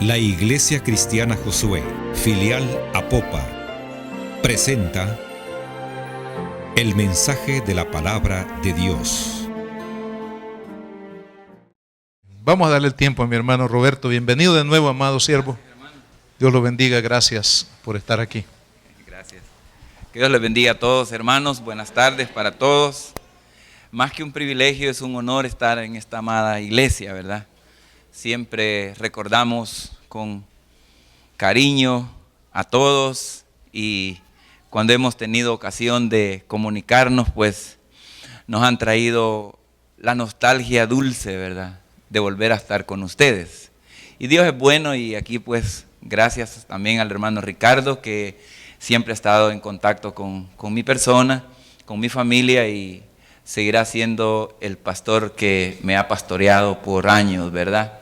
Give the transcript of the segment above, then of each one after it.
La Iglesia Cristiana Josué, filial Apopa, presenta el mensaje de la palabra de Dios. Vamos a darle el tiempo a mi hermano Roberto. Bienvenido de nuevo, amado siervo. Dios lo bendiga, gracias por estar aquí. Gracias. Que Dios les bendiga a todos, hermanos. Buenas tardes para todos. Más que un privilegio, es un honor estar en esta amada iglesia, ¿verdad? Siempre recordamos con cariño a todos y cuando hemos tenido ocasión de comunicarnos, pues nos han traído la nostalgia dulce, ¿verdad? De volver a estar con ustedes. Y Dios es bueno y aquí pues gracias también al hermano Ricardo que siempre ha estado en contacto con mi persona, con mi familia y seguirá siendo el pastor que me ha pastoreado por años, ¿verdad?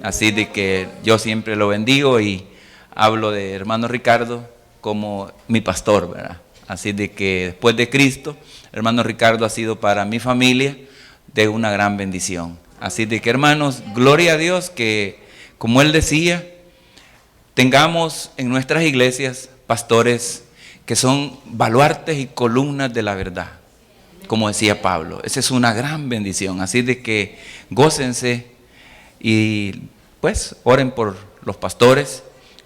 Así de que yo siempre lo bendigo y hablo de hermano Ricardo como mi pastor, ¿verdad? Así de que después de Cristo, hermano Ricardo ha sido para mi familia de una gran bendición. Así de que hermanos, gloria a Dios que, como él decía, tengamos en nuestras iglesias pastores que son baluartes y columnas de la verdad, como decía Pablo. Esa es una gran bendición. Así de que gócense y pues oren por los pastores,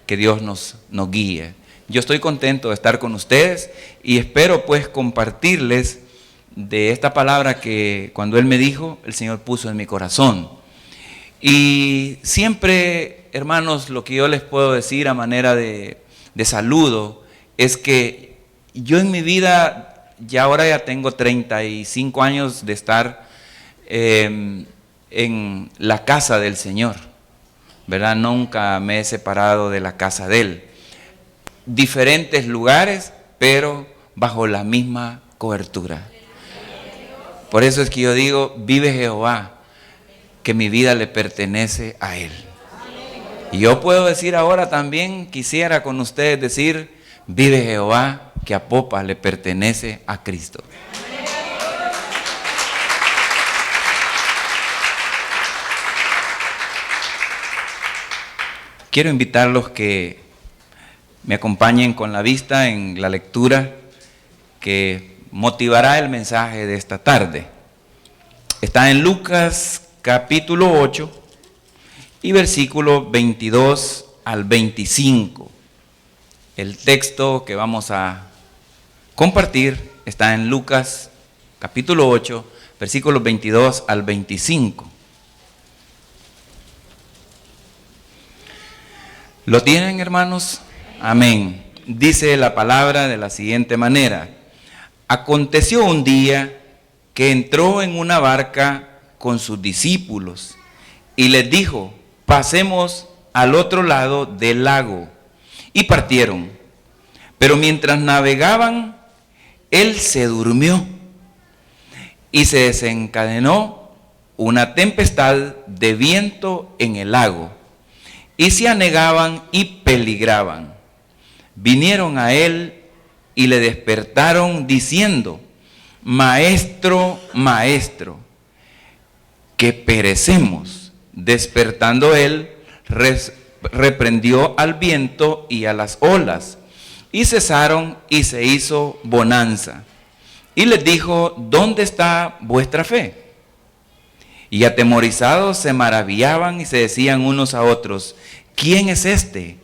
que Dios nos guíe. Yo estoy contento de estar con ustedes y espero pues compartirles de esta palabra que cuando Él me dijo, el Señor puso en mi corazón. Y siempre, hermanos, lo que yo les puedo decir a manera de saludo es que yo en mi vida, ahora ya tengo 35 años de estar en la casa del Señor, ¿verdad? Nunca me he separado de la casa de Él. Diferentes lugares, pero bajo la misma cobertura. Por eso es que yo digo, vive Jehová, que mi vida le pertenece a Él. Y yo puedo decir ahora también, quisiera con ustedes decir, vive Jehová, que a Popa le pertenece a Cristo. Quiero invitarlos que me acompañen con la vista en la lectura que motivará el mensaje de esta tarde. Está en Lucas capítulo 8 y versículo 22 al 25. El texto que vamos a compartir está en Lucas capítulo 8, versículos 22 al 25. ¿Lo tienen, hermanos? Amén. Dice la palabra de la siguiente manera. Aconteció un día que entró en una barca con sus discípulos y les dijo, pasemos al otro lado del lago. Y partieron. Pero mientras navegaban, él se durmió y se desencadenó una tempestad de viento en el lago. Y se anegaban y peligraban. Vinieron a él y le despertaron diciendo, Maestro, Maestro, que perecemos. Despertando él, reprendió al viento y a las olas, y cesaron y se hizo bonanza. Y les dijo, ¿dónde está vuestra fe? Y atemorizados se maravillaban y se decían unos a otros, ¿quién es este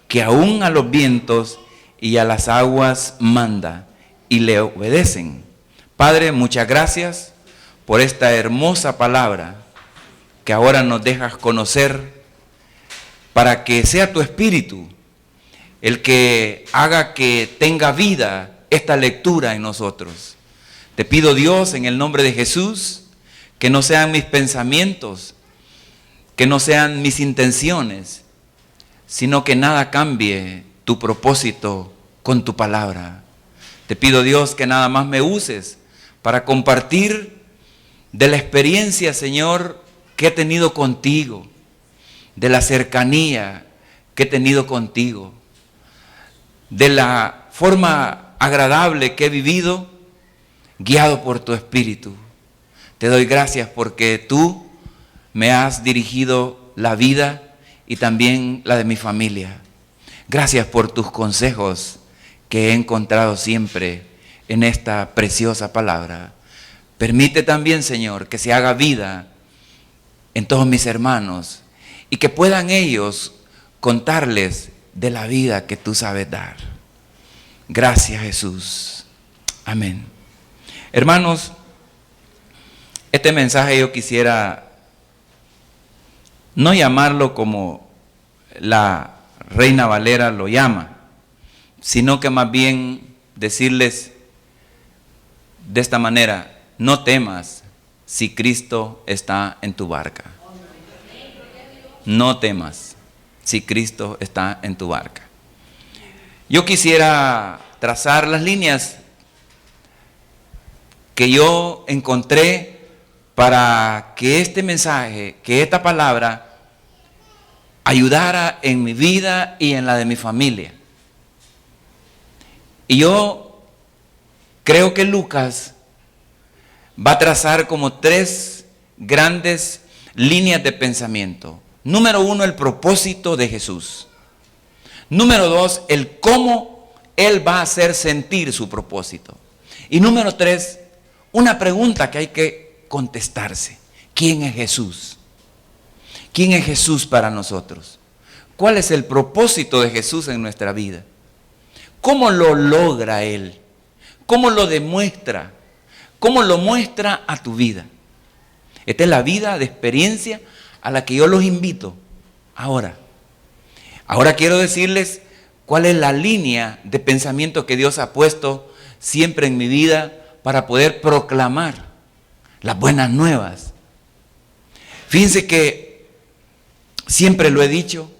que aún a los vientos y a las aguas manda y le obedecen? Padre, muchas gracias por esta hermosa palabra que ahora nos dejas conocer para que sea tu Espíritu el que haga que tenga vida esta lectura en nosotros. Te pido, Dios, en el nombre de Jesús, que no sean mis pensamientos, que no sean mis intenciones, sino que nada cambie tu propósito con tu palabra. Te pido, Dios, que nada más me uses para compartir de la experiencia, Señor, que he tenido contigo, de la cercanía que he tenido contigo, de la forma agradable que he vivido, guiado por tu Espíritu. Te doy gracias porque tú me has dirigido la vida y también la de mi familia. Gracias por tus consejos que he encontrado siempre en esta preciosa palabra. Permite también, Señor, que se haga vida en todos mis hermanos y que puedan ellos contarles de la vida que tú sabes dar. Gracias, Jesús. Amén. Hermanos, este mensaje yo quisiera no llamarlo como la Reina Valera lo llama, sino que más bien decirles de esta manera: no temas si Cristo está en tu barca. No temas si Cristo está en tu barca. Yo quisiera trazar las líneas que yo encontré para que este mensaje, que esta palabra ayudara en mi vida y en la de mi familia. Y yo creo que Lucas va a trazar como 3 grandes líneas de pensamiento. Número 1, el propósito de Jesús. Número 2, el cómo Él va a hacer sentir su propósito. Y número 3, una pregunta que hay que contestarse: ¿quién es Jesús? ¿Quién es Jesús para nosotros? ¿Cuál es el propósito de Jesús en nuestra vida? ¿Cómo lo logra Él? ¿Cómo lo demuestra? ¿Cómo lo muestra a tu vida? Esta es la vida de experiencia a la que yo los invito ahora. Ahora quiero decirles cuál es la línea de pensamiento que Dios ha puesto siempre en mi vida para poder proclamar las buenas nuevas. Fíjense que siempre lo he dicho,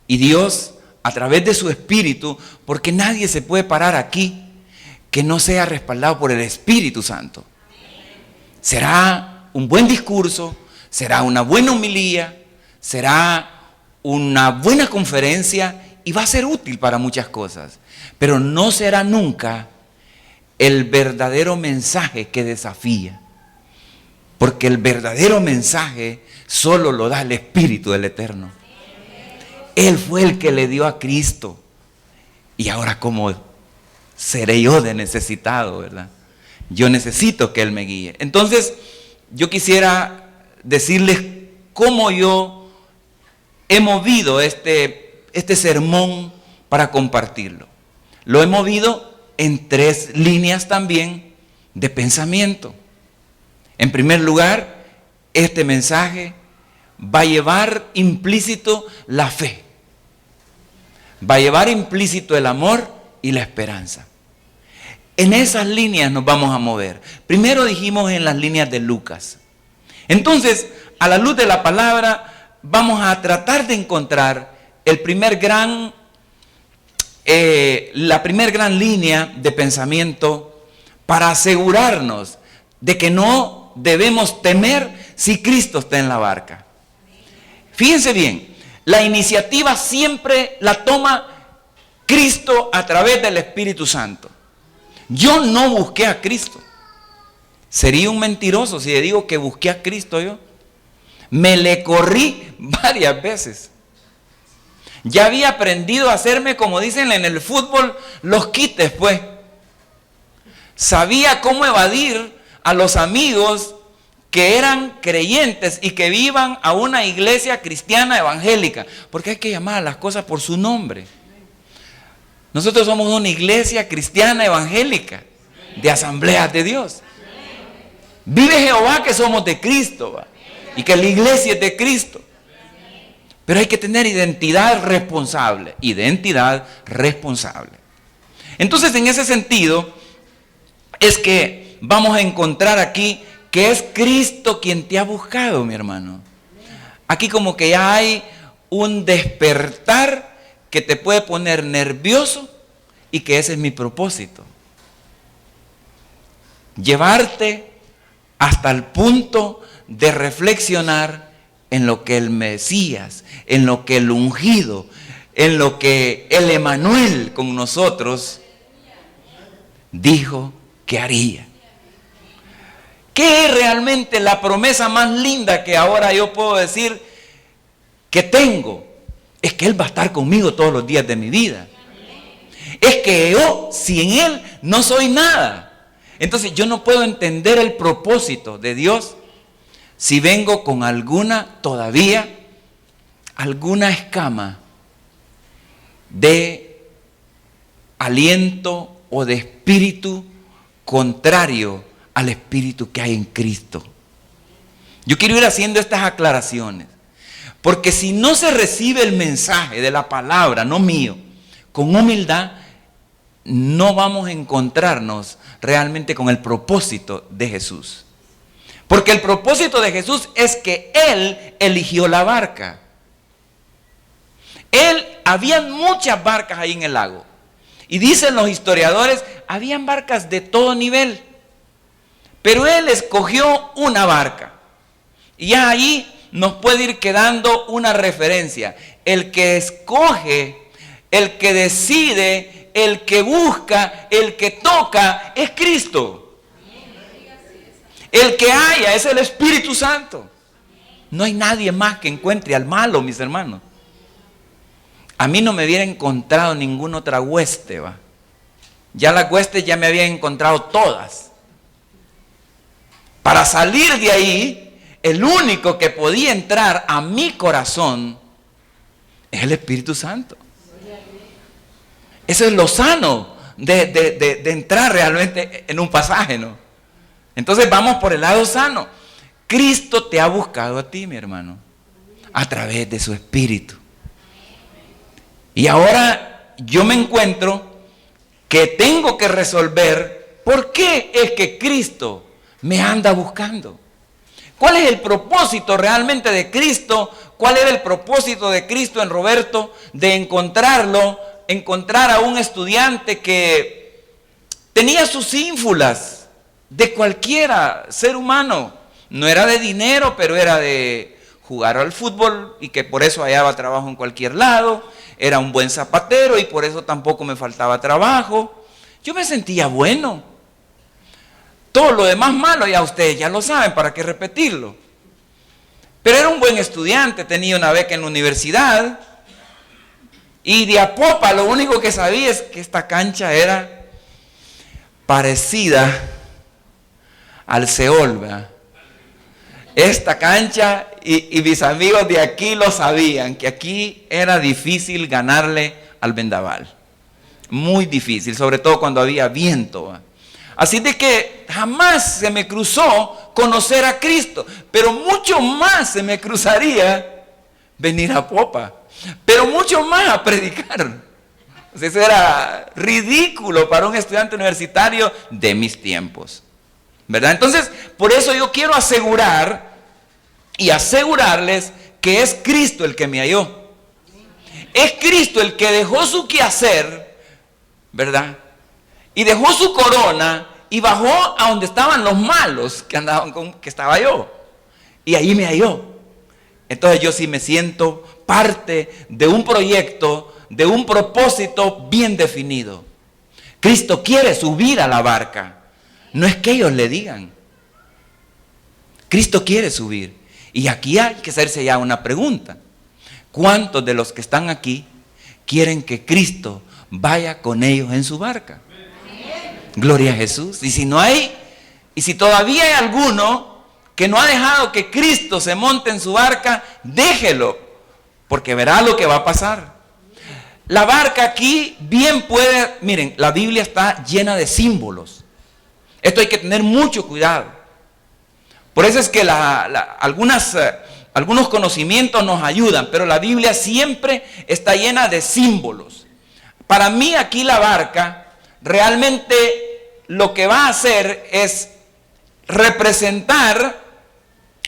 y Dios, a través de su Espíritu, porque nadie se puede parar aquí que no sea respaldado por el Espíritu Santo. Será un buen discurso, será una buena homilía, será una buena conferencia y va a ser útil para muchas cosas, pero no será nunca el verdadero mensaje que desafía, porque el verdadero mensaje solo lo da el Espíritu del Eterno. Él fue el que le dio a Cristo. Y ahora, ¿cómo seré yo de necesitado, verdad? Yo necesito que Él me guíe. Entonces, yo quisiera decirles cómo yo he movido este sermón para compartirlo. Lo he movido en 3 líneas también de pensamiento. En primer lugar, este mensaje va a llevar implícito la fe, va a llevar implícito el amor y la esperanza. En esas líneas nos vamos a mover. Primero dijimos en las líneas de Lucas. Entonces, a la luz de la palabra, vamos a tratar de encontrar la primer gran línea de pensamiento para asegurarnos de que no debemos temer si Cristo está en la barca. Fíjense bien, la iniciativa siempre la toma Cristo a través del Espíritu Santo. Yo no busqué a Cristo. Sería un mentiroso si le digo que busqué a Cristo yo. Me le corrí varias veces. Ya había aprendido a hacerme, como dicen en el fútbol, los quites, pues. Sabía cómo evadir a los amigos que eran creyentes y que vivan a una iglesia cristiana evangélica, porque hay que llamar a las cosas por su nombre. Nosotros somos una iglesia cristiana evangélica de Asambleas de Dios. Vive Jehová que somos de Cristo, ¿va? Y que la iglesia es de Cristo. Pero hay que tener identidad responsable. Identidad responsable. Entonces, en ese sentido, es que vamos a encontrar aquí que es Cristo quien te ha buscado, mi hermano. Aquí como que ya hay un despertar que te puede poner nervioso y que ese es mi propósito. Llevarte hasta el punto de reflexionar en lo que el Mesías, en lo que el ungido, en lo que el Emanuel con nosotros dijo que haría. ¿Qué es realmente la promesa más linda que ahora yo puedo decir que tengo es que Él va a estar conmigo todos los días de mi vida. Es que yo, sin Él, no soy nada. Entonces yo no puedo entender el propósito de Dios si vengo con alguna escama de aliento o de espíritu contrario al espíritu que hay en Cristo. Yo quiero ir haciendo estas aclaraciones, porque si no se recibe el mensaje de la palabra, no mío, con humildad, no vamos a encontrarnos realmente con el propósito de Jesús. Porque el propósito de Jesús es que Él eligió la barca. Habían muchas barcas ahí en el lago. Y dicen los historiadores, habían barcas de todo nivel. Pero Él escogió una barca. Y ya ahí nos puede ir quedando una referencia. El que escoge, el que decide, el que busca, el que toca, es Cristo. El que haya es el Espíritu Santo. No hay nadie más que encuentre al malo, mis hermanos. A mí no me hubiera encontrado ninguna otra hueste, ¿va? Ya las huestes ya me habían encontrado todas. Para salir de ahí, el único que podía entrar a mi corazón es el Espíritu Santo. Eso es lo sano de entrar realmente en un pasaje, ¿no? Entonces vamos por el lado sano. Cristo te ha buscado a ti, mi hermano, a través de su Espíritu. Y ahora yo me encuentro que tengo que resolver por qué es que Cristo me anda buscando. ¿Cuál es el propósito realmente de Cristo? ¿Cuál era el propósito de Cristo en Roberto de encontrar a un estudiante que tenía sus ínfulas de cualquiera ser humano? No era de dinero, pero era de jugar al fútbol y que por eso hallaba trabajo en cualquier lado. Era un buen zapatero y por eso tampoco me faltaba trabajo. Yo me sentía bueno. Todo lo demás malo ya ustedes ya lo saben, ¿para qué repetirlo? Pero era un buen estudiante, tenía una beca en la universidad. Y de Apopa lo único que sabía es que esta cancha era parecida al Seol, ¿verdad? Esta cancha, y mis amigos de aquí lo sabían, que aquí era difícil ganarle al vendaval. Muy difícil, sobre todo cuando había viento, ¿va? Así de que jamás se me cruzó conocer a Cristo, pero mucho más se me cruzaría venir a Popa, pero mucho más a predicar. O sea, eso era ridículo para un estudiante universitario de mis tiempos, ¿verdad? Entonces, por eso yo quiero asegurar y asegurarles que es Cristo el que me halló. Es Cristo el que dejó su quehacer, ¿verdad? Y dejó su corona y bajó a donde estaban los malos que andaban que estaba yo. Y ahí me halló. Entonces yo sí me siento parte de un proyecto, de un propósito bien definido. Cristo quiere subir a la barca. No es que ellos le digan. Cristo quiere subir. Y aquí hay que hacerse ya una pregunta. ¿Cuántos de los que están aquí quieren que Cristo vaya con ellos en su barca? Gloria a Jesús. Y si no hay, y si todavía hay alguno que no ha dejado que Cristo se monte en su barca, déjelo, porque verá lo que va a pasar. La barca aquí bien puede, miren, la Biblia está llena de símbolos. Esto hay que tener mucho cuidado. Por eso es que algunos conocimientos nos ayudan, pero la Biblia siempre está llena de símbolos. Para mí aquí la barca realmente lo que va a hacer es representar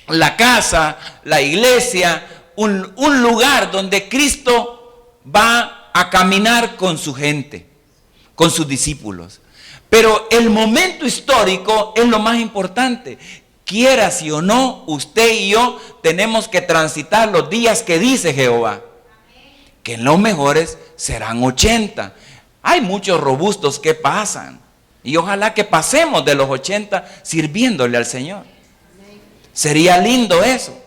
la casa, la iglesia, un lugar donde Cristo va a caminar con su gente, con sus discípulos. Pero el momento histórico es lo más importante. Quiera sí o no, usted y yo tenemos que transitar los días que dice Jehová. Que en los mejores serán 80. Hay muchos robustos que pasan. Y ojalá que pasemos de los 80 sirviéndole al Señor. Sería lindo eso.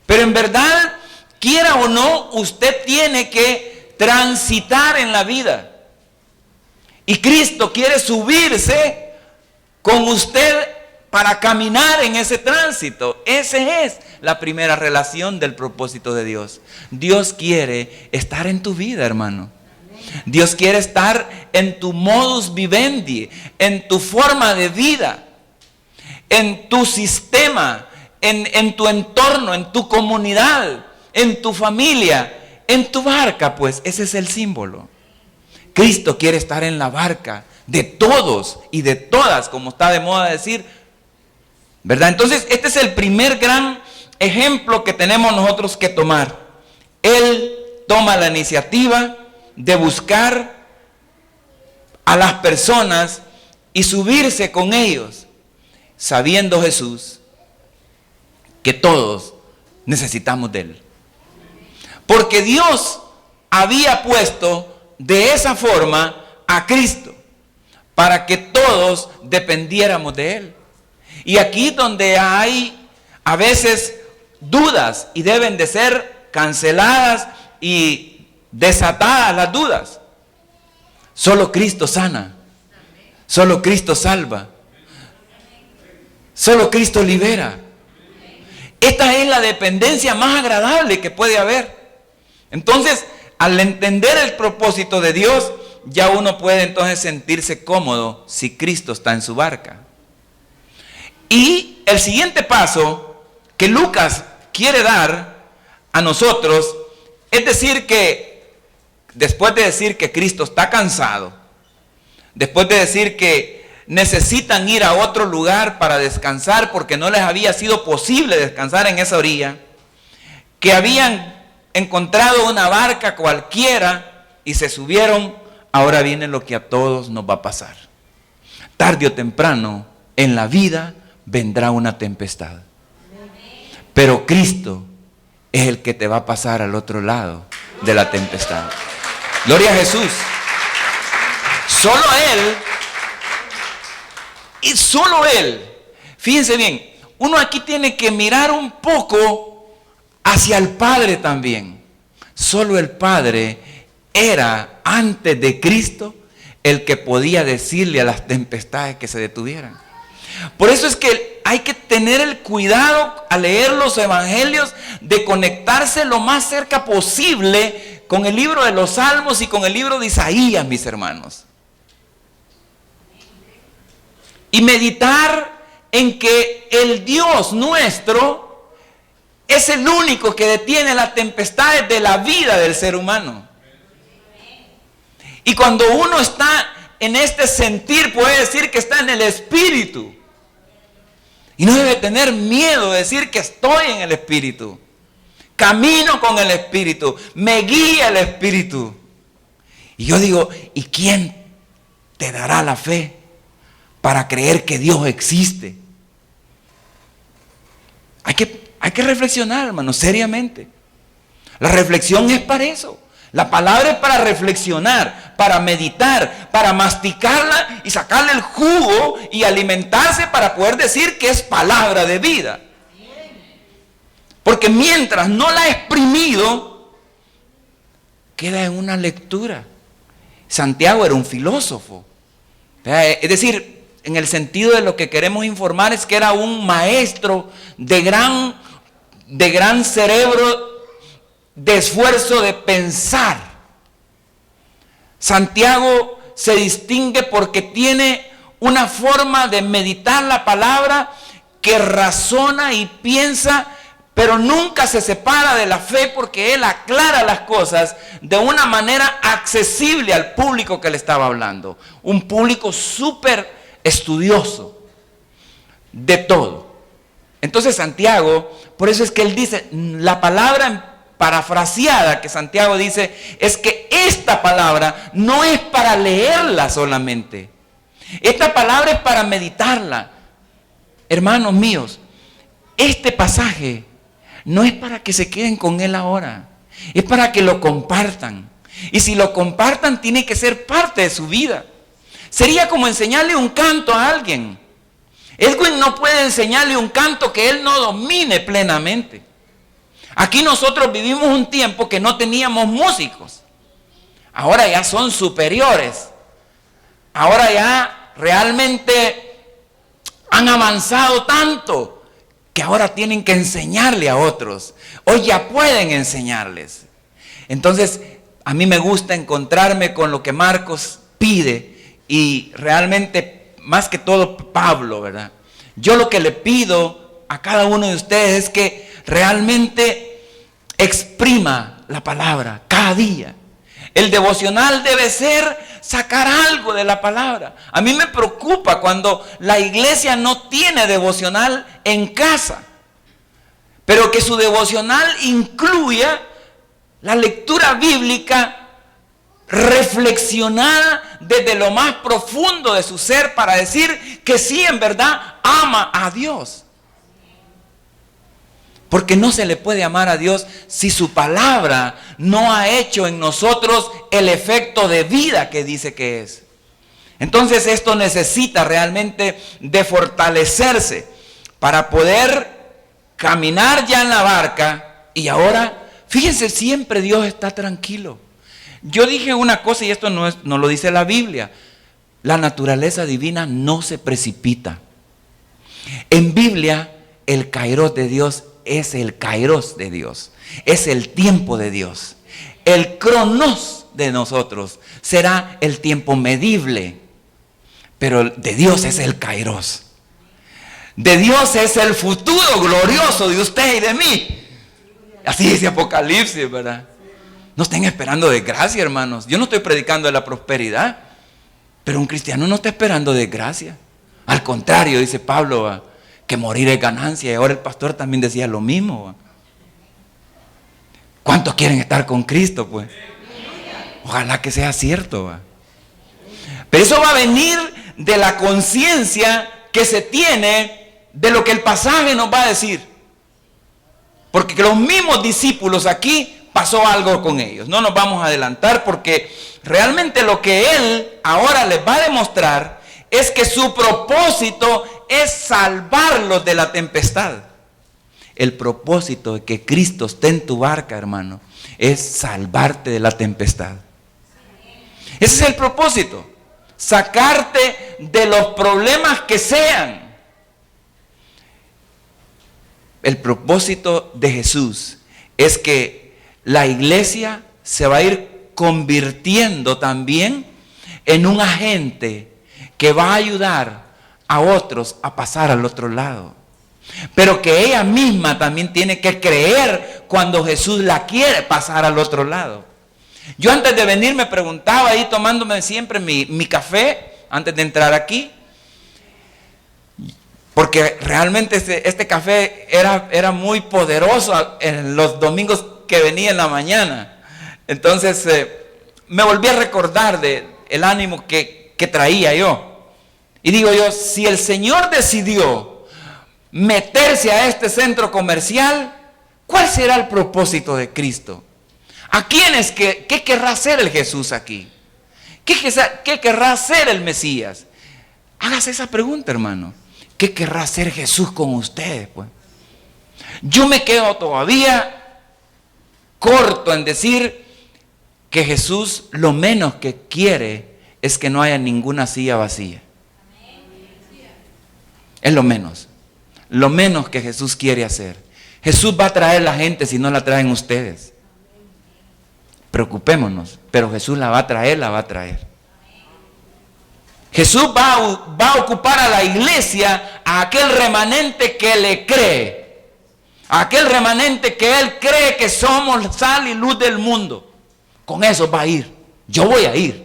Pero en verdad, quiera o no, usted tiene que transitar en la vida. Y Cristo quiere subirse con usted para caminar en ese tránsito. Esa es la primera relación del propósito de Dios. Dios quiere estar en tu vida, hermano. Dios quiere estar en tu modus vivendi, en tu forma de vida, en tu sistema, en tu entorno, en tu comunidad, en tu familia, en tu barca, pues ese es el símbolo. Cristo quiere estar en la barca de todos y de todas, como está de moda decir, ¿verdad? Entonces, este es el primer gran ejemplo que tenemos nosotros que tomar. Él toma la iniciativa de buscar a las personas y subirse con ellos, sabiendo Jesús que todos necesitamos de Él. Porque Dios había puesto de esa forma a Cristo para que todos dependiéramos de Él. Y aquí donde hay a veces dudas y deben de ser canceladas y desatadas las dudas. Solo Cristo sana. Solo Cristo salva. Solo Cristo libera. Esta es la dependencia más agradable que puede haber. Entonces, al entender el propósito de Dios, ya uno puede entonces sentirse cómodo si Cristo está en su barca. Y el siguiente paso que Lucas quiere dar a nosotros es decir que, después de decir que Cristo está cansado, después de decir que necesitan ir a otro lugar para descansar porque no les había sido posible descansar en esa orilla, que habían encontrado una barca cualquiera y se subieron, ahora viene lo que a todos nos va a pasar. Tarde o temprano en la vida vendrá una tempestad. Pero Cristo es el que te va a pasar al otro lado de la tempestad. Gloria a Jesús. Solo Él, y solo Él. Fíjense bien, uno aquí tiene que mirar un poco hacia el Padre también. Solo el Padre era, antes de Cristo, el que podía decirle a las tempestades que se detuvieran. Por eso es que hay que tener el cuidado al leer los evangelios de conectarse lo más cerca posible con el libro de los Salmos y con el libro de Isaías, mis hermanos. Y meditar en que el Dios nuestro es el único que detiene las tempestades de la vida del ser humano. Y cuando uno está en este sentir, puede decir que está en el Espíritu. Y no debe tener miedo de decir que estoy en el Espíritu. Camino con el Espíritu. Me guía el Espíritu. Y yo digo, ¿y quién te dará la fe para creer que Dios existe? Hay que reflexionar, hermano, seriamente. La reflexión es para eso. La palabra es para reflexionar, para meditar, para masticarla y sacarle el jugo y alimentarse para poder decir que es palabra de vida. Porque mientras no la he exprimido, queda en una lectura. Santiago era un filósofo. Es decir, en el sentido de lo que queremos informar es que era un maestro de gran cerebro, de esfuerzo de pensar. Santiago se distingue porque tiene una forma de meditar la palabra que razona y piensa, pero nunca se separa de la fe porque él aclara las cosas de una manera accesible al público que le estaba hablando. Un público súper estudioso de todo. Entonces Santiago, por eso es que él dice, la palabra parafraseada que Santiago dice es que esta palabra no es para leerla solamente. Esta palabra es para meditarla. Hermanos míos, este pasaje no es para que se queden con él ahora, es para que lo compartan. Y si lo compartan, tiene que ser parte de su vida. Sería como enseñarle un canto a alguien. Edwin no puede enseñarle un canto que él no domine plenamente. Aquí nosotros vivimos un tiempo que no teníamos músicos. Ahora ya son superiores. Ahora ya realmente han avanzado tanto que ahora tienen que enseñarle a otros. Hoy ya pueden enseñarles. Entonces, a mí me gusta encontrarme con lo que Marcos pide y realmente, más que todo Pablo, ¿verdad? Yo lo que le pido a cada uno de ustedes es que realmente exprima la palabra cada día. El devocional debe ser sacar algo de la palabra. A mí me preocupa cuando la iglesia no tiene devocional en casa, pero que su devocional incluya la lectura bíblica reflexionada desde lo más profundo de su ser para decir que sí, en verdad ama a Dios. Porque no se le puede amar a Dios si su palabra no ha hecho en nosotros el efecto de vida que dice que es. Entonces esto necesita realmente de fortalecerse para poder caminar ya en la barca. Y ahora, fíjense, siempre Dios está tranquilo. Yo dije una cosa y esto no lo dice la Biblia. La naturaleza divina no se precipita. En Biblia, el kairos de Dios es el kairos de Dios, es el tiempo de Dios. El cronos de nosotros será el tiempo medible, pero de Dios es el kairos. De Dios es el futuro glorioso de usted y de mí. Así dice Apocalipsis, ¿verdad? No estén esperando desgracia, hermanos. Yo no estoy predicando de la prosperidad, pero un cristiano no está esperando desgracia. Al contrario, dice Pablo, que morir es ganancia. Y ahora el pastor también decía lo mismo. ¿Cuántos quieren estar con Cristo, pues? Ojalá que sea cierto. Pero eso va a venir de la conciencia que se tiene de lo que el pasaje nos va a decir. Porque los mismos discípulos aquí pasó algo con ellos. No nos vamos a adelantar porque realmente lo que Él ahora les va a demostrar es que su propósito es salvarlos de la tempestad. El propósito de que Cristo esté en tu barca, hermano, es salvarte de la tempestad. Ese es el propósito. Sacarte de los problemas que sean. El propósito de Jesús es que la iglesia se va a ir convirtiendo también en un agente que va a ayudar a otros a pasar al otro lado. Pero que ella misma también tiene que creer cuando Jesús la quiere pasar al otro lado. Yo antes de venir me preguntaba ahí tomándome siempre mi café antes de entrar aquí. Porque realmente este café era muy poderoso en los domingos que venía en la mañana. Entonces me volví a recordar del ánimo que traía yo. Y digo yo, si el Señor decidió meterse a este centro comercial, ¿cuál será el propósito de Cristo? ¿A quiénes qué querrá hacer el Jesús aquí? ¿Qué querrá hacer el Mesías? Hágase esa pregunta, hermano. ¿Qué querrá hacer Jesús con ustedes, pues? Yo me quedo todavía corto en decir que Jesús lo menos que quiere es que no haya ninguna silla vacía. Es lo menos que Jesús quiere hacer. Jesús va a traer la gente si no la traen ustedes. Preocupémonos, pero Jesús la va a traer. Jesús va a ocupar a la iglesia, a aquel remanente que le cree, a aquel remanente que Él cree que somos sal y luz del mundo. Con eso va a ir. Yo voy a ir.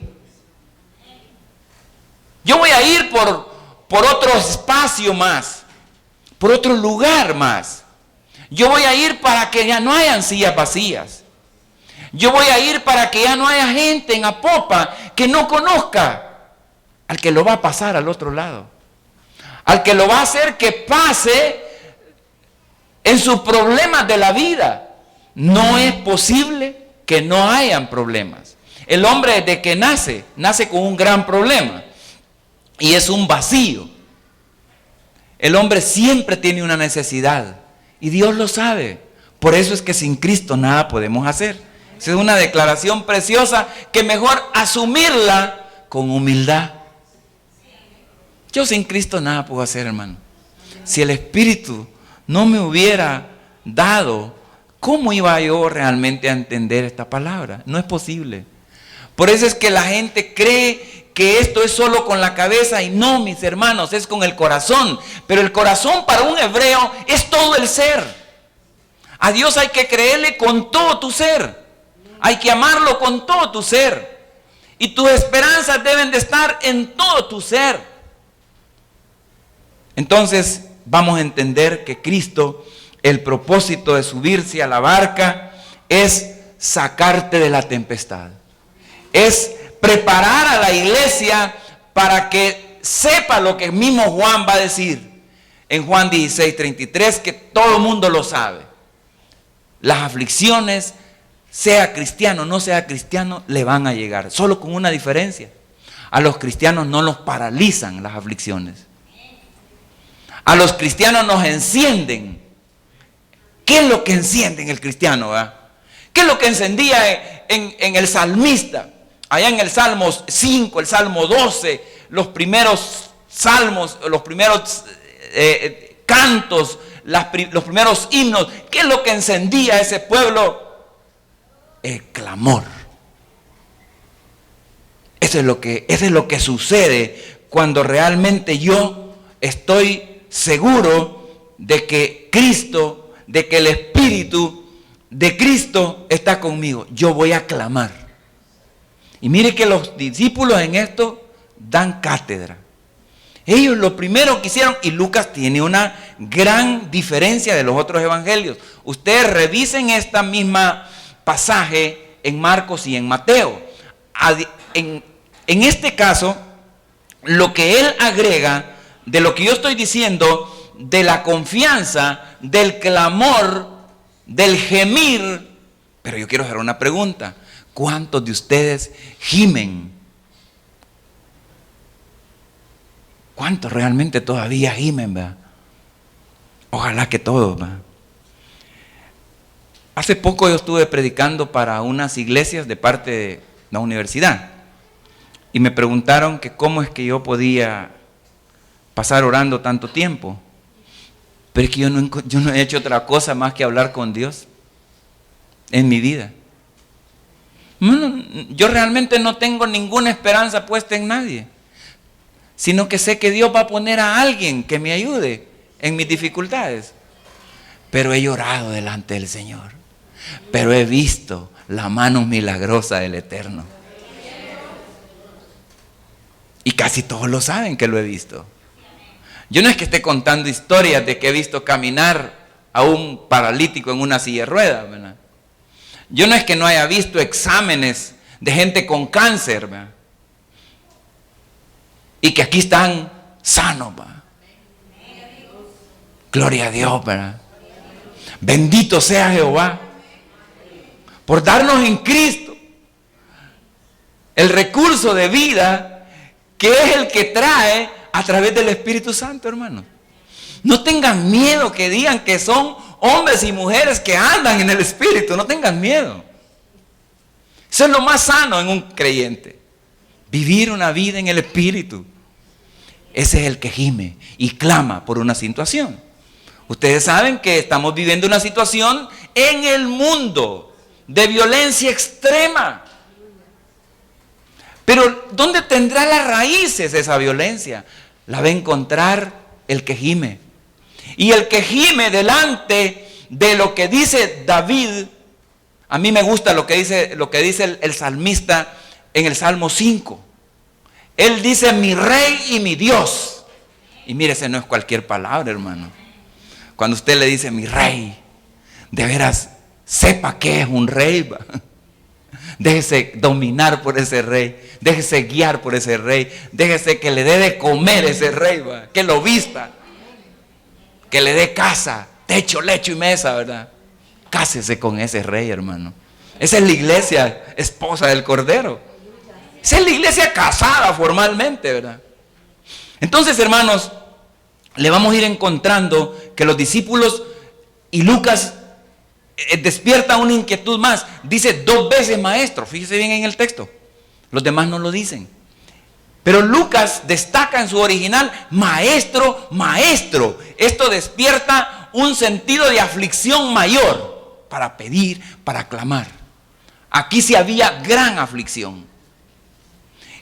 Yo voy a ir por otro espacio más, por otro lugar más. Yo voy a ir para que ya no hayan sillas vacías. Yo voy a ir para que ya no haya gente en Apopa que no conozca al que lo va a pasar al otro lado, al que lo va a hacer que pase en sus problemas de la vida. No es posible que no hayan problemas. El hombre desde que nace con un gran problema y es un vacío. El hombre siempre tiene una necesidad y Dios lo sabe. Por eso es que sin Cristo nada podemos hacer. Esa es una declaración preciosa que mejor asumirla con humildad. Yo sin Cristo nada puedo hacer, hermano. Si el Espíritu no me hubiera dado, ¿cómo iba yo realmente a entender esta palabra? No es posible. Por eso es que la gente cree que esto es solo con la cabeza, y no, mis hermanos, es con el corazón. Pero el corazón para un hebreo es todo el ser. A Dios hay que creerle con todo tu ser. Hay que amarlo con todo tu ser. Y tus esperanzas deben de estar en todo tu ser. Entonces vamos a entender que Cristo, el propósito de subirse a la barca es sacarte de la tempestad. Es preparar a la iglesia para que sepa lo que mismo Juan va a decir en Juan 16:33, que todo el mundo lo sabe. Las aflicciones, sea cristiano o no sea cristiano, le van a llegar, solo con una diferencia: a los cristianos no los paralizan las aflicciones. A los cristianos nos encienden. ¿Qué es lo que enciende en el cristiano? ¿Qué es lo que encendía en el salmista? Allá en el Salmo 5, el Salmo 12, los primeros salmos, los primeros cantos, los primeros himnos. ¿Qué es lo que encendía a ese pueblo? El clamor. Eso es lo que sucede cuando realmente yo estoy seguro de que Cristo, de que el Espíritu de Cristo está conmigo. Yo voy a clamar. Y mire que los discípulos en esto dan cátedra. Ellos lo primero que hicieron, y Lucas tiene una gran diferencia de los otros evangelios. Ustedes revisen esta misma pasaje en Marcos y en Mateo. En este caso, lo que él agrega de lo que yo estoy diciendo, de la confianza, del clamor, del gemir. Pero yo quiero hacer una pregunta: ¿cuántos de ustedes gimen? ¿Cuántos realmente todavía gimen, verdad? Ojalá que todos, ¿verdad? Hace poco yo estuve predicando para unas iglesias de parte de la universidad, y me preguntaron que cómo es que yo podía pasar orando tanto tiempo. Pero es que yo no he hecho otra cosa más que hablar con Dios en mi vida. Yo realmente no tengo ninguna esperanza puesta en nadie, sino que sé que Dios va a poner a alguien que me ayude en mis dificultades. Pero he llorado delante del Señor, pero he visto la mano milagrosa del Eterno. Y casi todos lo saben que lo he visto. Yo no es que esté contando historias de que he visto caminar a un paralítico en una silla de ruedas, ¿verdad? Yo no es que no haya visto exámenes de gente con cáncer, ¿verdad? Y que aquí están sanos, ¿verdad? Gloria a Dios, ¿verdad? Bendito sea Jehová por darnos en Cristo el recurso de vida que es el que trae a través del Espíritu Santo, hermanos. No tengan miedo que digan que son hombres y mujeres que andan en el Espíritu. No tengan miedo. Eso es lo más sano en un creyente. Vivir una vida en el Espíritu. Ese es el que gime y clama por una situación. Ustedes saben que estamos viviendo una situación en el mundo de violencia extrema. Pero ¿dónde tendrá las raíces esa violencia? La va a encontrar el que gime. Y el que gime delante de lo que dice David. A mí me gusta lo que dice el salmista en el Salmo 5. Él dice: mi rey y mi Dios. Y mire, ese no es cualquier palabra, hermano. Cuando usted le dice mi rey, de veras, sepa que es un rey. Déjese dominar por ese rey. Déjese guiar por ese rey. Déjese que le dé de comer ese rey, ¿verdad? Que lo vista. Que le dé casa, techo, lecho y mesa, ¿verdad? Cásese con ese rey, hermano. Esa es la iglesia esposa del Cordero. Esa es la iglesia casada formalmente, ¿verdad? Entonces, hermanos, le vamos a ir encontrando que los discípulos, y Lucas despierta una inquietud más. Dice 2 veces maestro, fíjese bien en el texto. Los demás no lo dicen. Pero Lucas destaca en su original, maestro, maestro. Esto despierta un sentido de aflicción mayor para pedir, para clamar. Aquí sí había gran aflicción.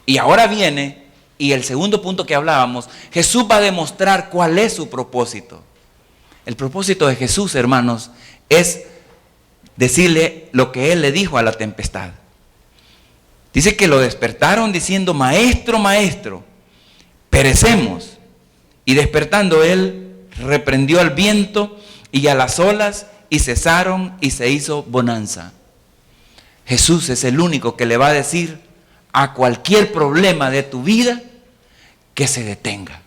Y ahora viene, y el segundo punto que hablábamos, Jesús va a demostrar cuál es su propósito. El propósito de Jesús, hermanos, es decirle lo que Él le dijo a la tempestad. Dice que lo despertaron diciendo, maestro, maestro, perecemos. Y despertando Él, reprendió al viento y a las olas, y cesaron y se hizo bonanza. Jesús es el único que le va a decir a cualquier problema de tu vida que se detenga.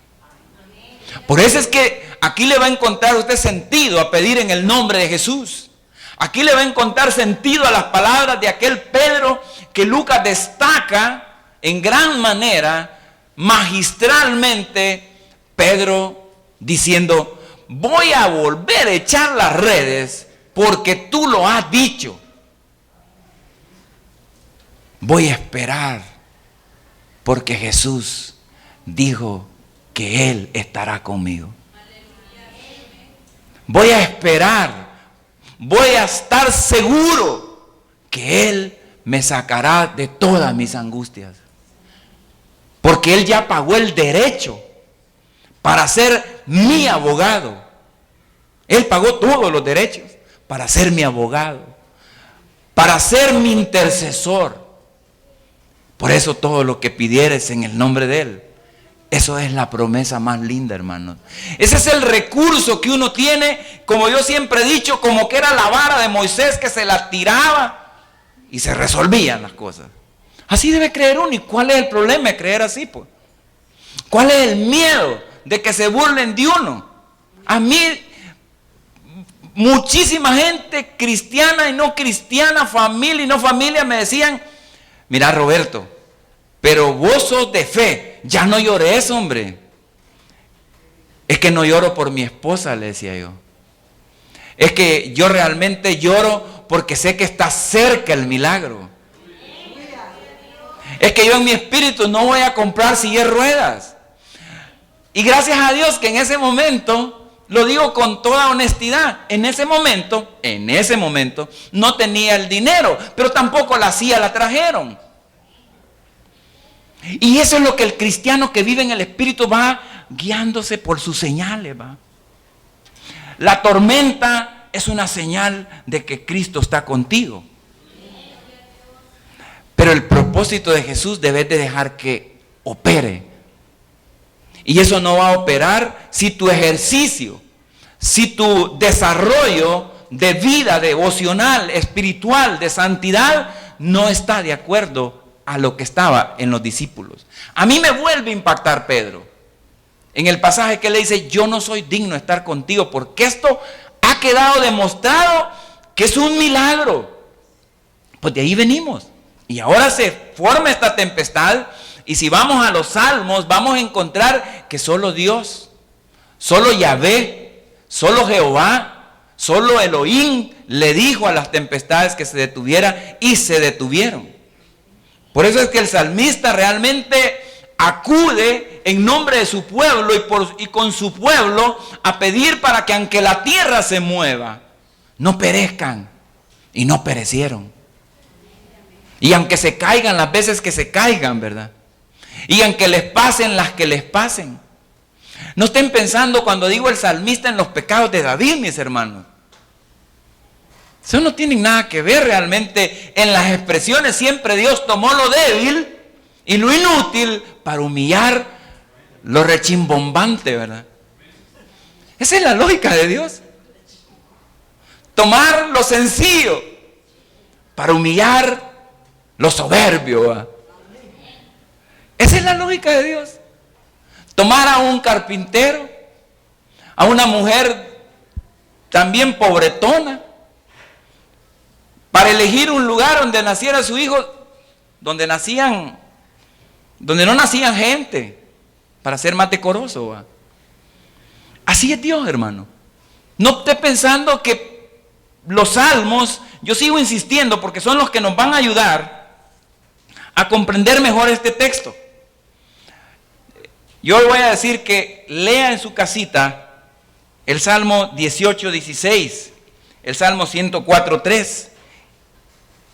Por eso es que aquí le va a encontrar usted sentido a pedir en el nombre de Jesús. Aquí le va a encontrar sentido a las palabras de aquel Pedro que Lucas destaca en gran manera, magistralmente, Pedro diciendo, voy a volver a echar las redes porque tú lo has dicho. Voy a esperar porque Jesús dijo que Él estará conmigo. Voy a esperar, voy a estar seguro que Él me sacará de todas mis angustias. Porque Él ya pagó el derecho para ser mi abogado. Él pagó todos los derechos para ser mi abogado, para ser mi intercesor. Por eso todo lo que pidieres en el nombre de Él, eso es la promesa más linda, hermanos. Ese es el recurso que uno tiene, como yo siempre he dicho, como que era la vara de Moisés que se la tiraba y se resolvían las cosas. Así debe creer uno. ¿Y cuál es el problema de creer así, pues? ¿Cuál es el miedo de que se burlen de uno? A mí, muchísima gente cristiana y no cristiana, familia y no familia, me decían, mira, Roberto, pero vos sos de fe, ya no llores, hombre. Es que no lloro por mi esposa, le decía yo. Es que yo realmente lloro porque sé que está cerca el milagro. Es que yo en mi espíritu no voy a comprar silla de ruedas. Y gracias a Dios que en ese momento, lo digo con toda honestidad, en ese momento, no tenía el dinero, pero tampoco la silla la trajeron. Y eso es lo que el cristiano que vive en el espíritu va guiándose por sus señales, va. La tormenta es una señal de que Cristo está contigo. Pero el propósito de Jesús debes de dejar que opere. Y eso no va a operar si tu ejercicio, si tu desarrollo de vida devocional, espiritual, de santidad, no está de acuerdo a lo que estaba en los discípulos. A mí me vuelve a impactar Pedro en el pasaje que le dice, yo no soy digno de estar contigo, porque esto ha quedado demostrado que es un milagro. Pues de ahí venimos. Y ahora se forma esta tempestad, y si vamos a los salmos, vamos a encontrar que solo Dios, solo Yahvé, solo Jehová, solo Elohim le dijo a las tempestades que se detuvieran, y se detuvieron. Por eso es que el salmista realmente acude en nombre de su pueblo y con su pueblo a pedir para que aunque la tierra se mueva, no perezcan, y no perecieron. Y aunque se caigan las veces que se caigan, ¿verdad? Y aunque les pasen las que les pasen. No estén pensando cuando digo el salmista en los pecados de David, mis hermanos. Eso no tiene nada que ver realmente en las expresiones. Siempre Dios tomó lo débil y lo inútil para humillar lo rechimbombante, ¿verdad? Esa es la lógica de Dios. Tomar lo sencillo para humillar lo soberbio, ¿verdad? Esa es la lógica de Dios. Tomar a un carpintero, a una mujer también pobretona, para elegir un lugar donde naciera su hijo, donde no nacían gente, para ser más decoroso, ¿verdad? Así es Dios, hermano. No esté pensando que los salmos, yo sigo insistiendo porque son los que nos van a ayudar a comprender mejor este texto. Yo le voy a decir que lea en su casita el Salmo 18:16, el Salmo 104:3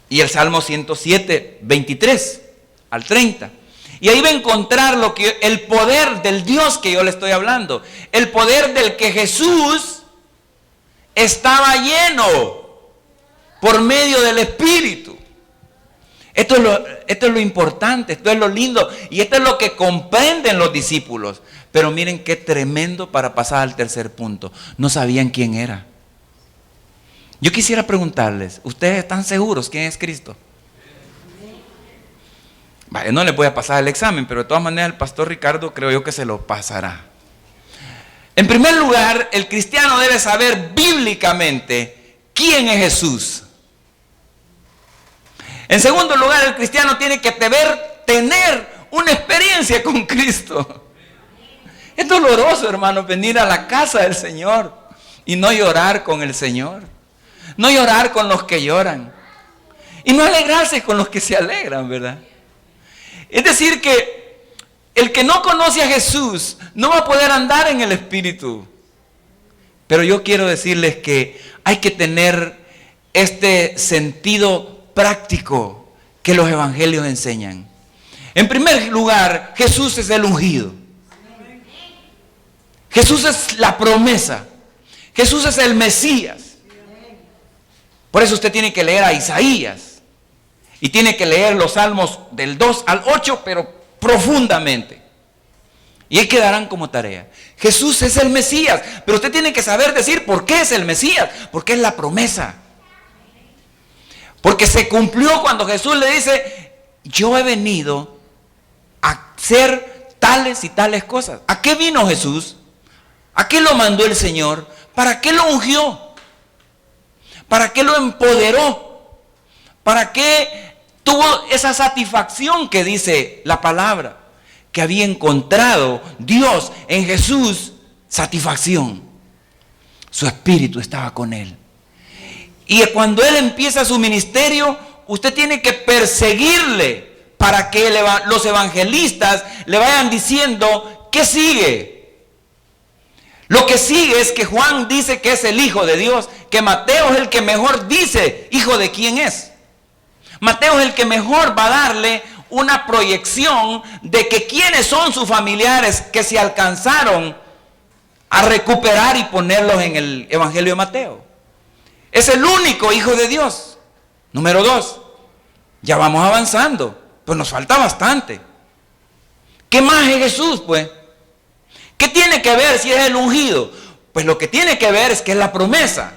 y el Salmo 107:23 al 30. Y ahí va a encontrar el poder del Dios que yo le estoy hablando, el poder del que Jesús estaba lleno por medio del Espíritu. Esto es lo importante, esto es lo lindo y esto es lo que comprenden los discípulos. Pero miren qué tremendo para pasar al tercer punto. No sabían quién era. Yo quisiera preguntarles, ¿ustedes están seguros quién es Cristo? Vale, no les voy a pasar el examen, pero de todas maneras el pastor Ricardo creo yo que se lo pasará. En primer lugar, el cristiano debe saber bíblicamente quién es Jesús. En segundo lugar, el cristiano tiene que tener una experiencia con Cristo. Es doloroso, hermano, venir a la casa del Señor y no llorar con el Señor. No llorar con los que lloran. Y no alegrarse con los que se alegran, ¿verdad? Es decir que el que no conoce a Jesús no va a poder andar en el Espíritu. Pero yo quiero decirles que hay que tener este sentido práctico que los evangelios enseñan. En primer lugar, Jesús es el ungido. Jesús es la promesa. Jesús es el Mesías. Por eso usted tiene que leer a Isaías. Y tiene que leer los salmos del 2 al 8, pero profundamente. Y ahí quedarán como tarea. Jesús es el Mesías. Pero usted tiene que saber decir por qué es el Mesías. Porque es la promesa. Porque se cumplió cuando Jesús le dice, yo he venido a hacer tales y tales cosas. ¿A qué vino Jesús? ¿A qué lo mandó el Señor? ¿Para qué lo ungió? ¿Para qué lo empoderó? ¿Para qué tuvo esa satisfacción que dice la palabra? Que había encontrado Dios en Jesús satisfacción. Su espíritu estaba con él. Y cuando él empieza su ministerio, usted tiene que perseguirle para que los evangelistas le vayan diciendo, ¿qué sigue? Lo que sigue es que Juan dice que es el Hijo de Dios, que Mateo es el que mejor dice hijo de quién es. Mateo es el que mejor va a darle una proyección de que quiénes son sus familiares que se alcanzaron a recuperar y ponerlos en el Evangelio de Mateo. Es el único Hijo de Dios. Número 2, ya vamos avanzando, pues nos falta bastante. ¿Qué más es Jesús, pues? ¿Qué tiene que ver si es el ungido? Pues lo que tiene que ver es que es la promesa.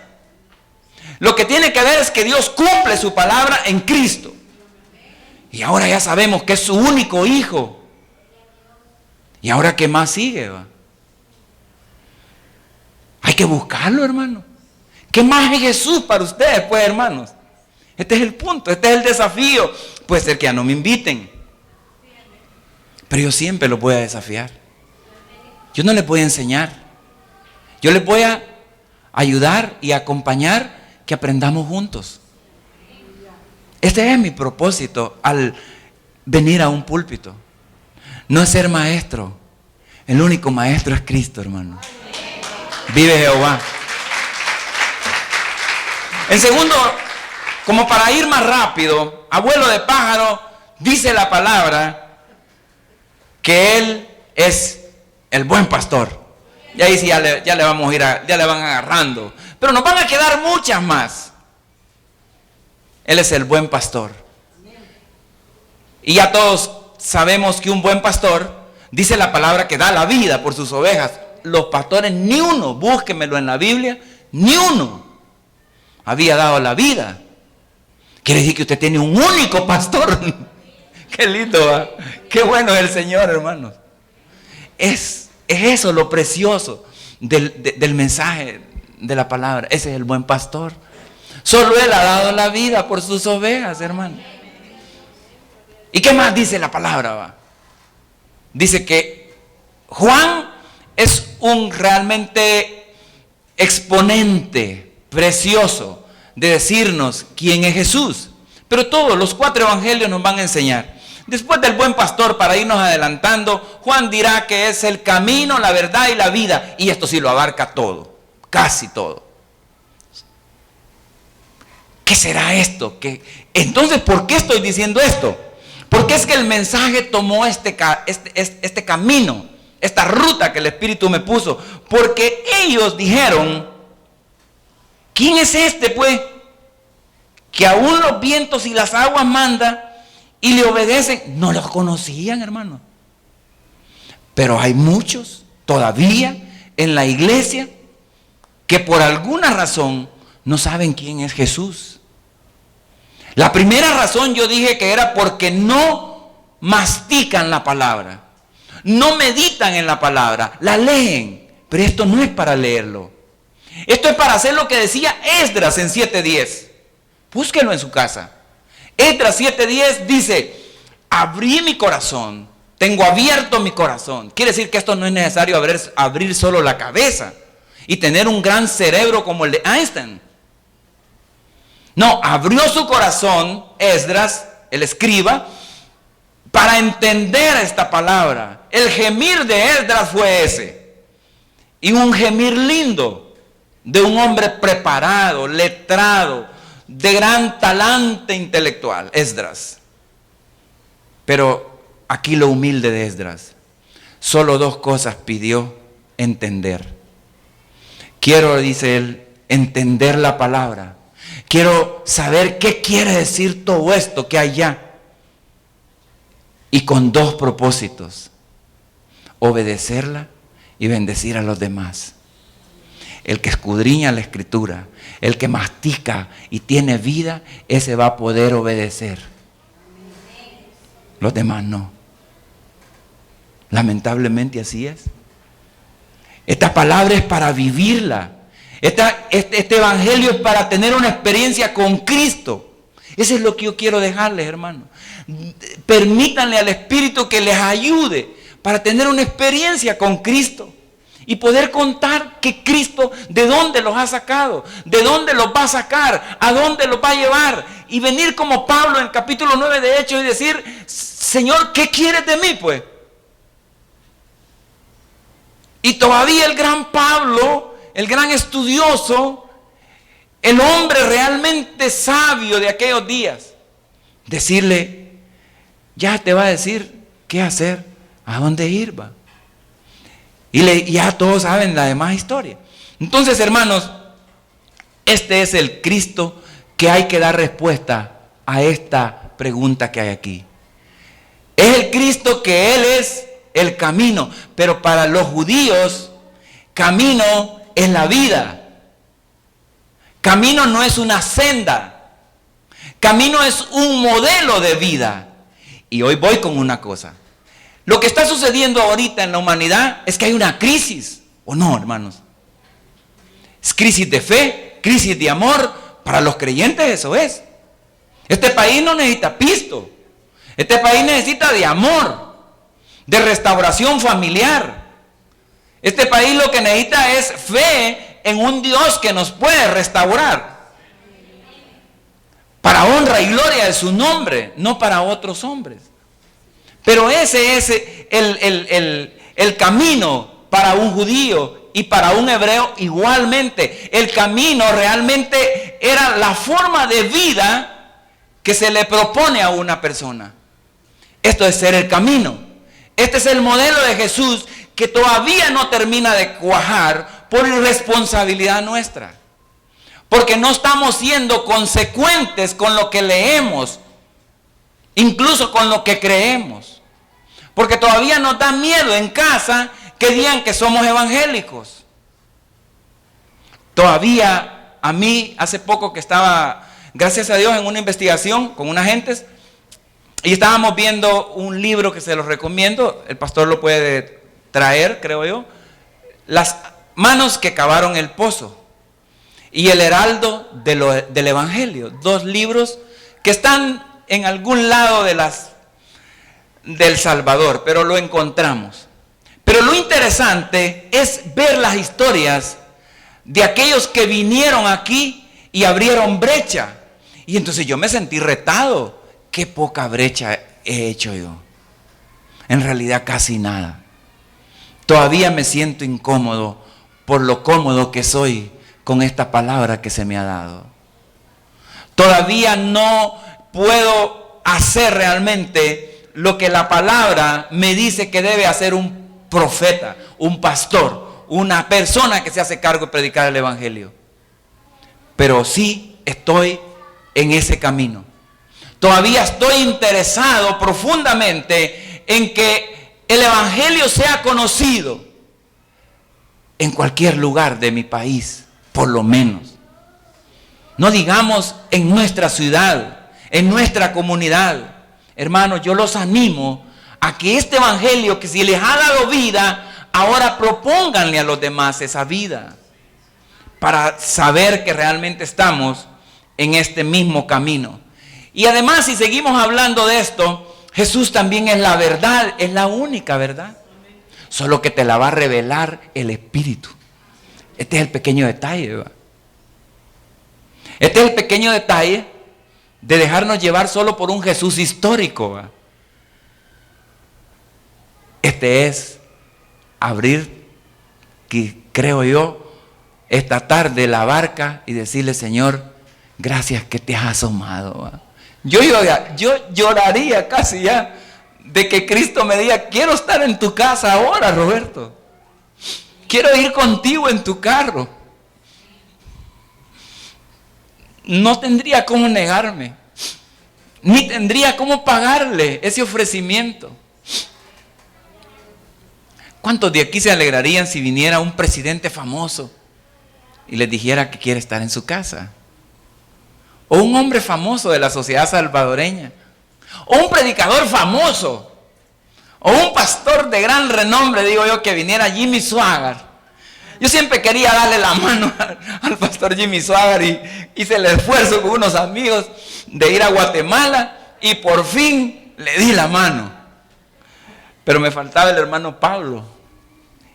Lo que tiene que ver es que Dios cumple su palabra en Cristo. Y ahora ya sabemos que es su único Hijo. ¿Y ahora qué más sigue, va? Hay que buscarlo, hermano. ¿Qué más es Jesús para ustedes, pues, hermanos? Este es el punto, este es el desafío. Puede ser que ya no me inviten, pero yo siempre los voy a desafiar. Yo no les voy a enseñar. Yo les voy a ayudar y acompañar que aprendamos juntos. Este es mi propósito al venir a un púlpito. No es ser maestro. El único maestro es Cristo, hermano. Vive Jehová. En segundo, como para ir más rápido, abuelo de pájaro, dice la palabra que Él es el buen pastor. Y ahí sí ya le vamos a ir, ya le van agarrando. Pero nos van a quedar muchas más. Él es el buen pastor. Y ya todos sabemos que un buen pastor, dice la palabra que da la vida por sus ovejas. Los pastores, ni uno, búsquemelo en la Biblia, ni uno había dado la vida. Quiere decir que usted tiene un único pastor. Qué lindo, ¿va? Qué bueno es el Señor, hermanos. Es eso lo precioso del mensaje de la palabra. Ese es el buen pastor. Solo Él ha dado la vida por sus ovejas, hermano. ¿Y qué más dice la palabra, va? Dice que Juan es un realmente exponente precioso de decirnos quién es Jesús. Pero todos los 4 evangelios nos van a enseñar. Después del buen pastor, para irnos adelantando, Juan dirá que es el camino, la verdad y la vida. Y esto sí lo abarca todo, casi todo. ¿Qué será esto? Entonces, ¿por qué estoy diciendo esto? Porque es que el mensaje tomó este camino, esta ruta que el Espíritu me puso. Porque ellos dijeron, ¿quién es este pues? Que aún los vientos y las aguas manda y le obedecen. No los conocían, hermano. Pero hay muchos todavía en la iglesia que por alguna razón no saben quién es Jesús. La primera razón yo dije que era porque no mastican la palabra, no meditan en la palabra, la leen. Pero esto no es para leerlo. Esto es para hacer lo que decía Esdras en 7:10. Búsquenlo en su casa. Esdras 7:10 dice, abrí mi corazón, tengo abierto mi corazón. Quiere decir que esto no es necesario abrir solo la cabeza y tener un gran cerebro como el de Einstein. No, abrió su corazón Esdras, el escriba, para entender esta palabra. El gemir de Esdras fue ese. Y un gemir lindo de un hombre preparado, letrado, de gran talante intelectual, Esdras. Pero aquí lo humilde de Esdras, solo 2 cosas pidió entender. Quiero, dice él, entender la palabra. Quiero saber qué quiere decir todo esto que hay allá. Y con 2 propósitos: obedecerla y bendecir a los demás. El que escudriña la escritura, el que mastica y tiene vida, ese va a poder obedecer. Los demás no. Lamentablemente así es. Esta palabra es para vivirla. Este evangelio es para tener una experiencia con Cristo. Eso es lo que yo quiero dejarles, hermano. Permítanle al Espíritu que les ayude para tener una experiencia con Cristo y poder contar que Cristo de dónde los ha sacado, de dónde los va a sacar, a dónde los va a llevar, y venir como Pablo en el capítulo 9 de Hechos y decir: Señor, ¿qué quieres de mí pues? Y todavía el gran Pablo, el gran estudioso, el hombre realmente sabio de aquellos días, decirle, ya te va a decir qué hacer, a dónde ir, va. Y ya todos saben la demás historia. Entonces, hermanos, este es el Cristo que hay que dar respuesta a esta pregunta que hay aquí. Es el Cristo que Él es el camino, pero para los judíos, camino es la vida. Camino no es una senda. Camino es un modelo de vida. Y hoy voy con una cosa. Lo que está sucediendo ahorita en la humanidad es que hay una crisis, ¿o no, hermanos? Es crisis de fe, crisis de amor. Para los creyentes eso es. Este país no necesita pisto. Este país necesita de amor, de restauración familiar. Este país lo que necesita es fe en un Dios que nos puede restaurar. Para honra y gloria de su nombre, no para otros hombres. Pero ese es el camino para un judío y para un hebreo igualmente. El camino realmente era la forma de vida que se le propone a una persona. Esto es ser el camino. Este es el modelo de Jesús que todavía no termina de cuajar por irresponsabilidad nuestra. Porque no estamos siendo consecuentes con lo que leemos, incluso con lo que creemos. Porque todavía nos da miedo en casa que digan que somos evangélicos. Todavía a mí, hace poco que estaba, gracias a Dios, en una investigación con unas gentes, y estábamos viendo un libro que se los recomiendo, el pastor lo puede traer, creo yo, Las manos que cavaron el pozo y El heraldo del evangelio. 2 libros que están en algún lado del Salvador, pero lo encontramos. Pero lo interesante es ver las historias de aquellos que vinieron aquí y abrieron brecha. Y entonces yo me sentí retado. Qué poca brecha he hecho yo. En realidad casi nada. Todavía me siento incómodo por lo cómodo que soy con esta palabra que se me ha dado. Todavía no puedo hacer realmente lo que la palabra me dice que debe hacer un profeta, un pastor, una persona que se hace cargo de predicar el evangelio. Pero sí estoy en ese camino. Todavía estoy interesado profundamente en que el evangelio sea conocido en cualquier lugar de mi país, por lo menos. No digamos en nuestra ciudad, en nuestra comunidad. Hermanos, yo los animo a que este evangelio, que si les ha dado vida, ahora propónganle a los demás esa vida, para saber que realmente estamos en este mismo camino. Y además, si seguimos hablando de esto, Jesús también es la verdad, es la única verdad. Solo que te la va a revelar el Espíritu. Este es el pequeño detalle, ¿verdad? Este es el pequeño detalle de dejarnos llevar solo por un Jesús histórico, ¿verdad? Este es abrir, que creo yo, esta tarde la barca y decirle: Señor, gracias que te has asomado, ¿verdad? Yo lloraría casi ya de que Cristo me diga: quiero estar en tu casa ahora, Roberto. Quiero ir contigo en tu carro. No tendría cómo negarme, ni tendría cómo pagarle ese ofrecimiento. ¿Cuántos de aquí se alegrarían si viniera un presidente famoso y les dijera que quiere estar en su casa? O un hombre famoso de la sociedad salvadoreña, o un predicador famoso, o un pastor de gran renombre, digo yo, que viniera Jimmy Swaggart. Yo siempre quería darle la mano al pastor Jimmy Swaggart y hice el esfuerzo con unos amigos de ir a Guatemala y por fin le di la mano. Pero me faltaba el hermano Pablo.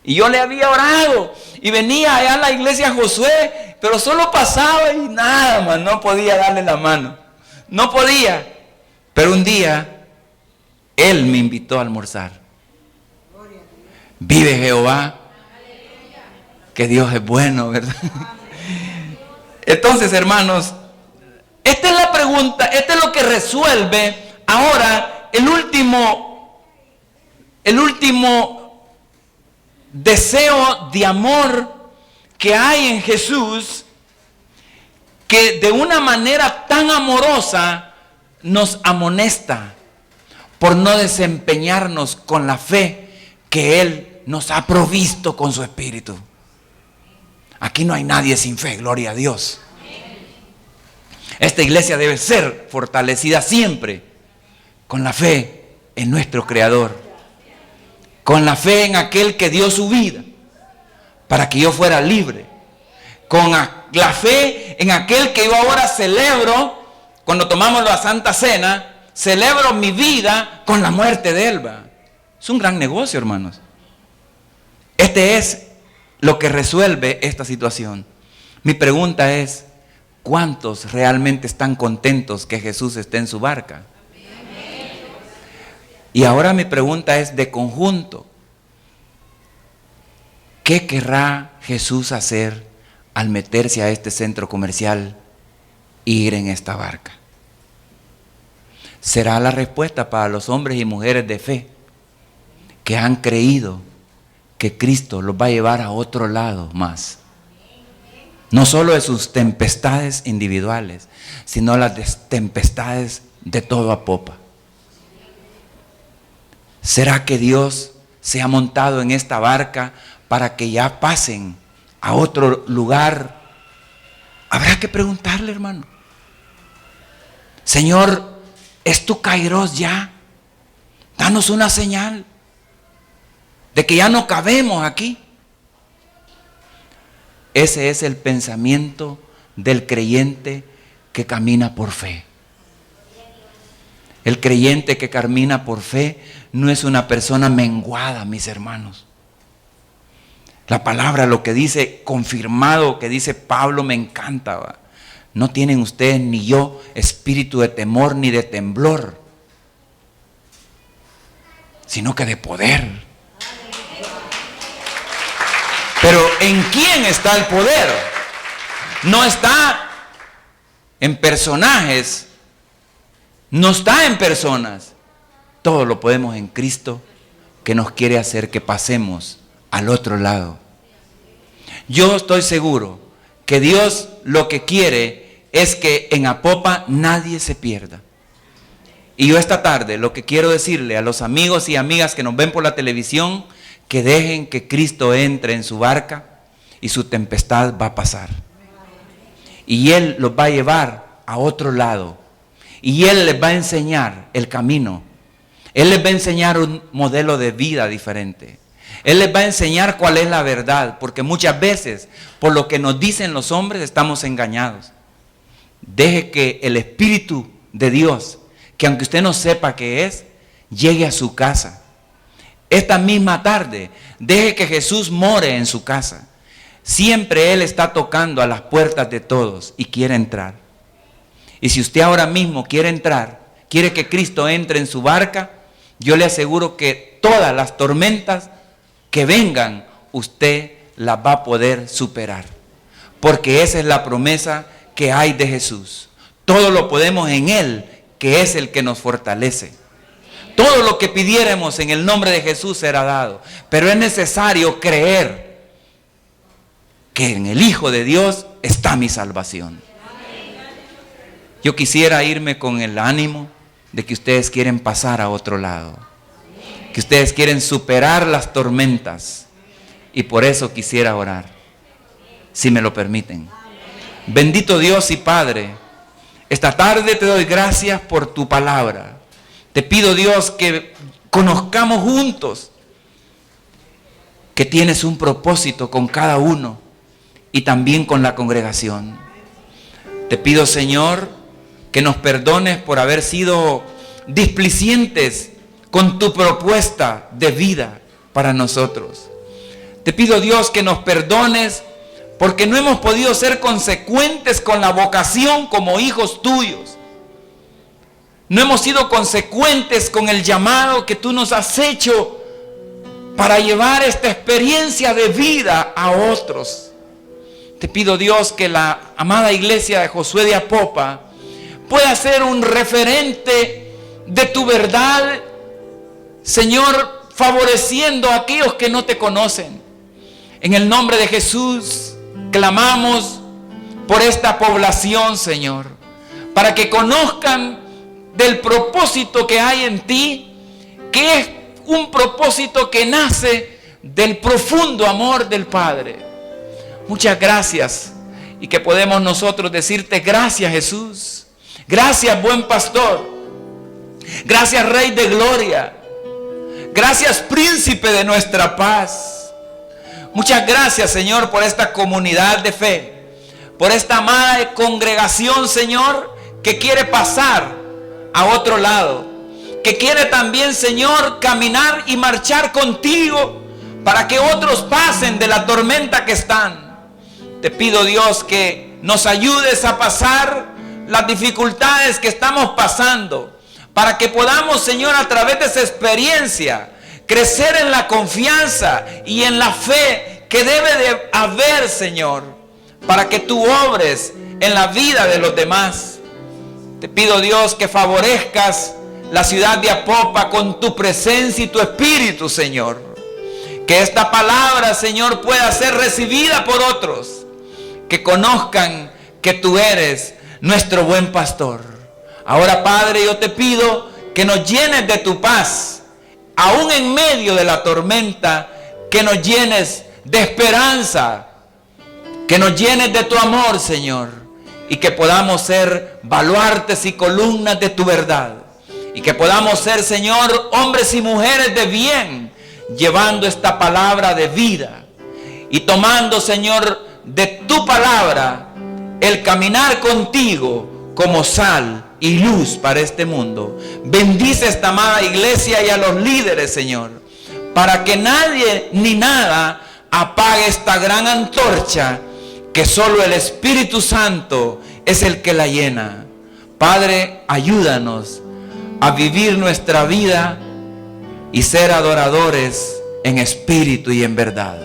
Y yo le había orado y venía allá a la iglesia Josué, pero solo pasaba y nada más, no podía darle la mano. No podía. Pero un día él me invitó a almorzar. Vive Jehová, que Dios es bueno, ¿verdad? Entonces, hermanos, esta es la pregunta, esto es lo que resuelve ahora el último deseo de amor que hay en Jesús, que de una manera tan amorosa nos amonesta por no desempeñarnos con la fe que Él nos ha provisto con su Espíritu. Aquí no hay nadie sin fe, gloria a Dios. Esta iglesia debe ser fortalecida siempre con la fe en nuestro Creador, con la fe en aquel que dio su vida para que yo fuera libre, con la fe en aquel que yo ahora celebro cuando tomamos la Santa Cena, celebro mi vida con la muerte de Él. Es un gran negocio, hermanos. Este es lo que resuelve esta situación. Mi pregunta es: ¿cuántos realmente están contentos que Jesús esté en su barca? Y ahora mi pregunta es de conjunto: ¿qué querrá Jesús hacer al meterse a este centro comercial e ir en esta barca? ¿Será la respuesta para los hombres y mujeres de fe que han creído que Cristo los va a llevar a otro lado más? No solo de sus tempestades individuales, sino las tempestades de todo a popa. ¿Será que Dios se ha montado en esta barca para que ya pasen a otro lugar? Habrá que preguntarle, hermano. Señor, ¿es tu Kairos ya? Danos una señal de que ya no cabemos aquí. Ese es el pensamiento del creyente que camina por fe. El creyente que camina por fe no es una persona menguada, mis hermanos. La palabra, lo que dice, confirmado, que dice Pablo, me encanta, ¿va? no tienen ustedes ni yo espíritu de temor ni de temblor, sino que de poder. Pero ¿en quién está el poder? No está en personajes, no está en personas. Todo lo podemos en Cristo, que nos quiere hacer que pasemos al otro lado. Yo estoy seguro que Dios lo que quiere es que en Apopa nadie se pierda. Y yo esta tarde lo que quiero decirle a los amigos y amigas que nos ven por la televisión, que dejen que Cristo entre en su barca y su tempestad va a pasar. Y Él los va a llevar a otro lado. Y Él les va a enseñar el camino. Él les va a enseñar un modelo de vida diferente. Él les va a enseñar cuál es la verdad, porque muchas veces por lo que nos dicen los hombres estamos engañados. Deje que el Espíritu de Dios, que aunque usted no sepa qué es, llegue a su casa. Esta misma tarde, deje que Jesús more en su casa. Siempre Él está tocando a las puertas de todos y quiere entrar. Y si usted ahora mismo quiere entrar, quiere que Cristo entre en su barca, yo le aseguro que todas las tormentas que vengan, usted las va a poder superar. Porque esa es la promesa que hay de Jesús. Todo lo podemos en Él, que es el que nos fortalece. Todo lo que pidiéramos en el nombre de Jesús será dado. Pero es necesario creer que en el Hijo de Dios está mi salvación. Yo quisiera irme con el ánimo de que ustedes quieren pasar a otro lado, que ustedes quieren superar las tormentas, y por eso quisiera orar, si me lo permiten. Bendito Dios y Padre, esta tarde te doy gracias por tu palabra. Te pido, Dios, que conozcamos juntos que tienes un propósito con cada uno y también con la congregación. Te pido, Señor, que nos perdones por haber sido displicentes con tu propuesta de vida para nosotros. Te pido, Dios, que nos perdones porque no hemos podido ser consecuentes con la vocación como hijos tuyos. No hemos sido consecuentes con el llamado que tú nos has hecho para llevar esta experiencia de vida a otros. Te pido, Dios, que la amada iglesia de Josué de Apopa pueda ser un referente de tu verdad, Señor, favoreciendo a aquellos que no te conocen. En el nombre de Jesús, clamamos por esta población, Señor, para que conozcan del propósito que hay en ti, que es un propósito que nace del profundo amor del Padre. Muchas gracias, y que podemos nosotros decirte gracias, Jesús. Gracias, buen pastor. Gracias, Rey de Gloria. Gracias, Príncipe de nuestra paz. Muchas gracias, Señor, por esta comunidad de fe, por esta amada congregación, Señor, que quiere pasar a otro lado, que quiere también, Señor, caminar y marchar contigo para que otros pasen de la tormenta que están. Te pido, Dios, que nos ayudes a pasar las dificultades que estamos pasando, para que podamos, Señor, a través de esa experiencia, crecer en la confianza y en la fe que debe de haber, Señor, para que tú obres en la vida de los demás. Te pido, Dios, que favorezcas la ciudad de Apopa con tu presencia y tu espíritu, Señor. Que esta palabra, Señor, pueda ser recibida por otros, que conozcan que tú eres nuestro buen pastor. Ahora, Padre, yo te pido que nos llenes de tu paz, aún en medio de la tormenta, que nos llenes de esperanza, que nos llenes de tu amor, Señor, y que podamos ser baluartes y columnas de tu verdad, y que podamos ser, Señor, hombres y mujeres de bien, llevando esta palabra de vida y tomando, Señor, de tu palabra el caminar contigo como sal y luz para este mundo. Bendice esta amada iglesia y a los líderes, Señor, para que nadie ni nada apague esta gran antorcha que solo el Espíritu Santo es el que la llena. Padre, ayúdanos a vivir nuestra vida y ser adoradores en espíritu y en verdad.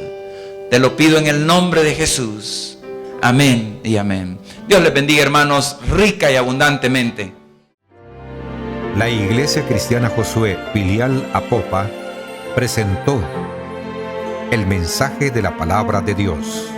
Te lo pido en el nombre de Jesús. Amén y amén. Dios les bendiga, hermanos, rica y abundantemente. La Iglesia Cristiana Josué, filial Apopa, presentó el mensaje de la palabra de Dios.